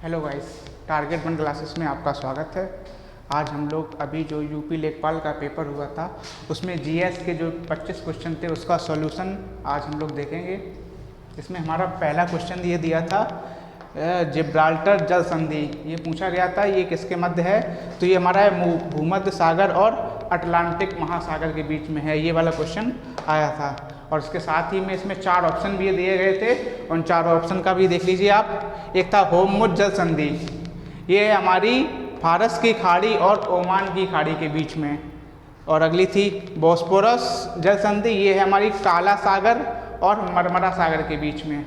Hello guys, target one classes में आपका स्वागत है। आज हम लोग अभी जो यूपी लेखपाल का पेपर हुआ था उसमें जीएस के जो 25 क्वेश्चन थे उसका सॉल्यूशन आज हम लोग देखेंगे। इसमें हमारा पहला क्वेश्चन ये दिया था जिब्राल्टर जल संधि। ये पूछा गया था ये किसके मध्य है, तो ये हमारा है भूमध्य सागर और अटलांटिक महासागर के बीच में है। ये वाला क्वेश्चन आया था और इसके साथ ही में इसमें 4 ऑप्शन भी दिए गए थे। उन 4 ऑप्शन का भी देख लीजिए आप। एक था होर्मुज़ जल संधि, ये है हमारी फारस की खाड़ी और ओमान की खाड़ी के बीच में। और अगली थी बोस्पोरस जल संधि, ये है हमारी काला सागर और मरमरा सागर के बीच में।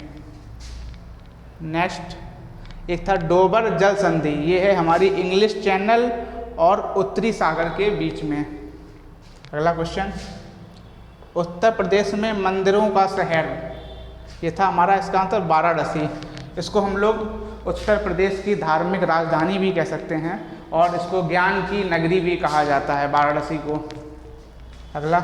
नेक्स्ट एक था डोबर जल संधि, ये है हमारी इंग्लिश चैनल और उत्तरी सागर के बीच में। अगला क्वेश्चन, उत्तर प्रदेश में मंदिरों का शहर, ये था हमारा इसका आंसर वाराणसी। इसको हम लोग उत्तर प्रदेश की धार्मिक राजधानी भी कह सकते हैं और इसको ज्ञान की नगरी भी कहा जाता है वाराणसी को। अगला,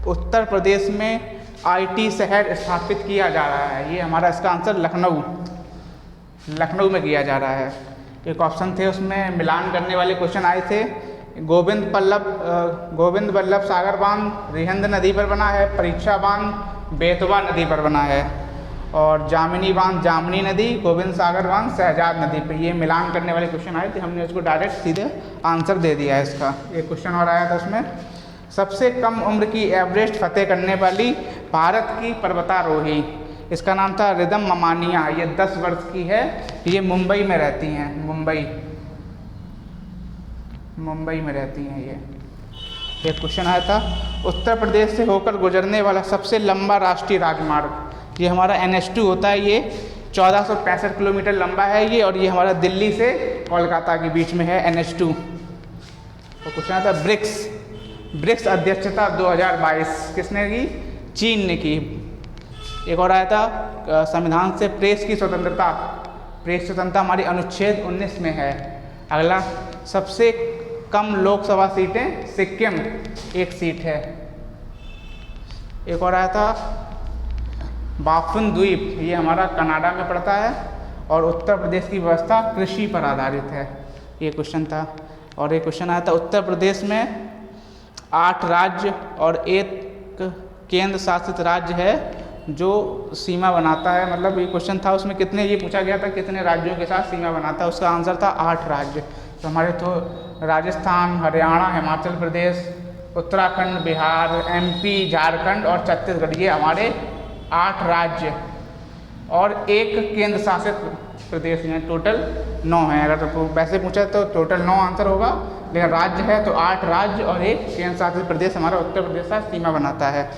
उत्तर प्रदेश में आईटी शहर स्थापित किया जा रहा है, ये हमारा इसका आंसर लखनऊ में किया जा रहा है। एक ऑप्शन थे उसमें मिलान करने वाले क्वेश्चन आए थे। गोविंद वल्लभ सागर बांध रिहंद नदी पर बना है, परीक्षा बांध बेतवा नदी पर बना है, और जामिनी बांध जामनी नदी, गोविंद सागर बांध शहजाद नदी पर। ये मिलान करने वाले क्वेश्चन आए थे, हमने उसको डायरेक्ट सीधे आंसर दे दिया है इसका। एक क्वेश्चन और आया था उसमें, सबसे कम उम्र की एवरेस्ट फतेह करने वाली भारत की पर्वतारोही, इसका नाम था रिदम ममानिया। ये 10 वर्ष की है, ये मुंबई में रहती हैं, मुंबई में रहती हैं ये। एक क्वेश्चन आया था, उत्तर प्रदेश से होकर गुजरने वाला सबसे लंबा राष्ट्रीय राजमार्ग, ये हमारा NH2 होता है। ये 1465 किलोमीटर लंबा है ये, और ये हमारा दिल्ली से कोलकाता के बीच में है NH2। और क्वेश्चन आया था ब्रिक्स अध्यक्षता 2022 किसने की, चीन ने की। एक और आया था, संविधान से प्रेस की स्वतंत्रता हमारी अनुच्छेद 19 में है। अगला, सबसे कम लोकसभा सीटें सिक्किम 1 सीट है। एक और आया था बाफुन द्वीप, ये हमारा कनाडा में पड़ता है और उत्तर प्रदेश की व्यवस्था कृषि पर आधारित है। ये क्वेश्चन था। और एक क्वेश्चन आया था, उत्तर प्रदेश में 8 राज्य और 1 केंद्र शासित राज्य है जो सीमा बनाता है। मतलब ये क्वेश्चन था उसमें कितने, ये पूछा गया था कितने राज्यों के साथ सीमा बनाता है, उसका आंसर था 8 राज्य। तो हमारे तो राजस्थान, हरियाणा, हिमाचल प्रदेश, उत्तराखंड, बिहार, MP, झारखंड और छत्तीसगढ़, ये हमारे 8 राज्य और 1 केंद्र शासित प्रदेश हैं। टोटल 9 हैं। अगर तो वैसे पूछा तो टोटल 9 आंसर होगा, लेकिन राज्य है तो 8 राज्य और 1 केंद्र शासित प्रदेश हमारा उत्तर प्रदेश का सीमा बनाता है।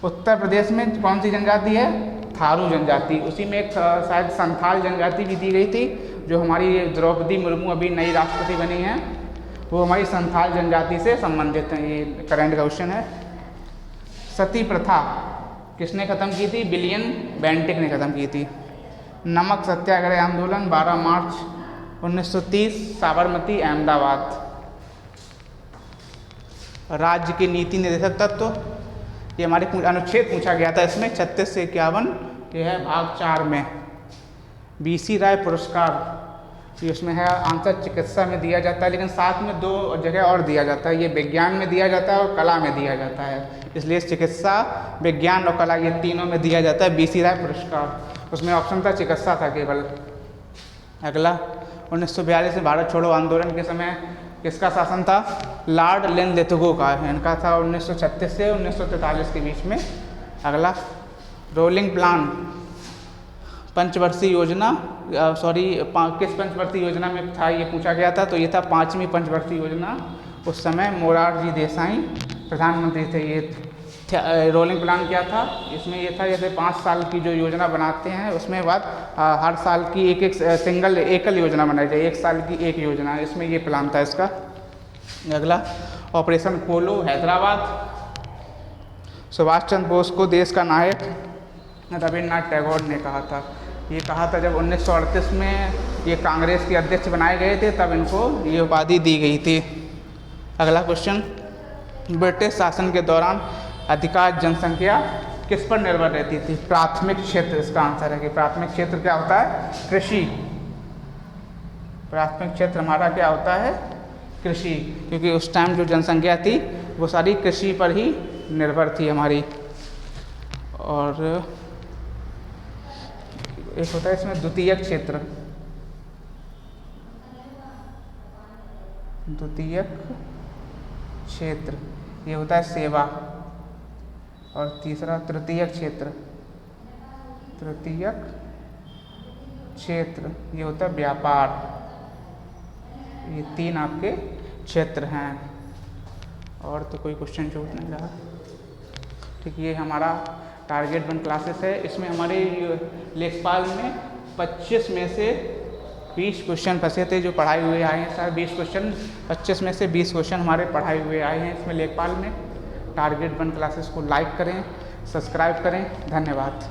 उत्तर प्रदेश में कौन सी जनजाति है, थारू जनजाति। उसी में एक शायद संथाल जनजाति भी दी गई थी, जो हमारी द्रौपदी मुर्मू अभी नई राष्ट्रपति बनी हैं, वो हमारी संथाल जनजाति से संबंधित हैं। ये करंट क्वेश्चन है। सती प्रथा किसने ख़त्म की थी, विलियम बेंटिक ने ख़त्म की थी। नमक सत्याग्रह आंदोलन 12 मार्च 1930, साबरमती, अहमदाबाद। राज्य की नीति निर्देशक तत्व, ये हमारे अनुच्छेद पूछा गया था इसमें 36 से 51, ये है भाग 4 में। BC राय पुरस्कार, ये उसमें है आंसर चिकित्सा में दिया जाता है, लेकिन साथ में 2 जगह और दिया जाता है। ये विज्ञान में दिया जाता है और कला में दिया जाता है, इसलिए चिकित्सा, विज्ञान और कला, ये तीनों में दिया जाता है BC राय पुरस्कार। उसमें ऑप्शन था चिकित्सा था केवल। अगला, 1942 में भारत छोड़ो आंदोलन के समय किसका शासन था, लॉर्ड लिनलिथगो का। इनका था 1936 से 1943 के बीच में। अगला, रोलिंग प्लान पंचवर्षीय योजना, किस पंचवर्षीय योजना में था ये पूछा गया था, तो ये था 5वीं पंचवर्षीय योजना। उस समय मोरारजी देसाई प्रधानमंत्री थे। ये रोलिंग प्लान क्या था, इसमें ये था जैसे 5 साल की जो योजना बनाते हैं उसमें बाद हर साल की एकल योजना बनाई जाए, 1 साल की एक योजना, इसमें ये प्लान था इसका। अगला, ऑपरेशन पोलो हैदराबाद, सुभाष चंद्र बोस को देश का नायक रविन्द्रनाथ टैगोर ने कहा था। ये कहा था जब 1938 में ये कांग्रेस के अध्यक्ष बनाए गए थे, तब इनको ये उपाधि दी गई थी। अगला क्वेश्चन, ब्रिटिश शासन के दौरान अधिकांश जनसंख्या किस पर निर्भर रहती थी? प्राथमिक क्षेत्र इसका आंसर है कि प्राथमिक क्षेत्र क्या होता है? कृषि। प्राथमिक क्षेत्र हमारा क्या होता है, कृषि, क्योंकि उस टाइम जो जनसंख्या थी वो सारी कृषि पर ही निर्भर थी हमारी। और एक होता है इसमें द्वितीयक क्षेत्र, द्वितीयक क्षेत्र ये होता है सेवा। और तीसरा तृतीयक क्षेत्र, तृतीयक क्षेत्र ये होता है व्यापार। ये 3 आपके क्षेत्र हैं। और तो कोई क्वेश्चन छूट नहीं रहा। ठीक, ये हमारा टारगेट 1 क्लासेस है। इसमें हमारे लेखपाल में 25 में से 20 क्वेश्चन फंसे थे जो पढ़ाए हुए आए हैं सर। 20 क्वेश्चन, 25 में से 20 क्वेश्चन हमारे पढ़ाए हुए आए हैं इसमें लेखपाल में। टारगेट 1 क्लासेस को लाइक करें, सब्सक्राइब करें। धन्यवाद।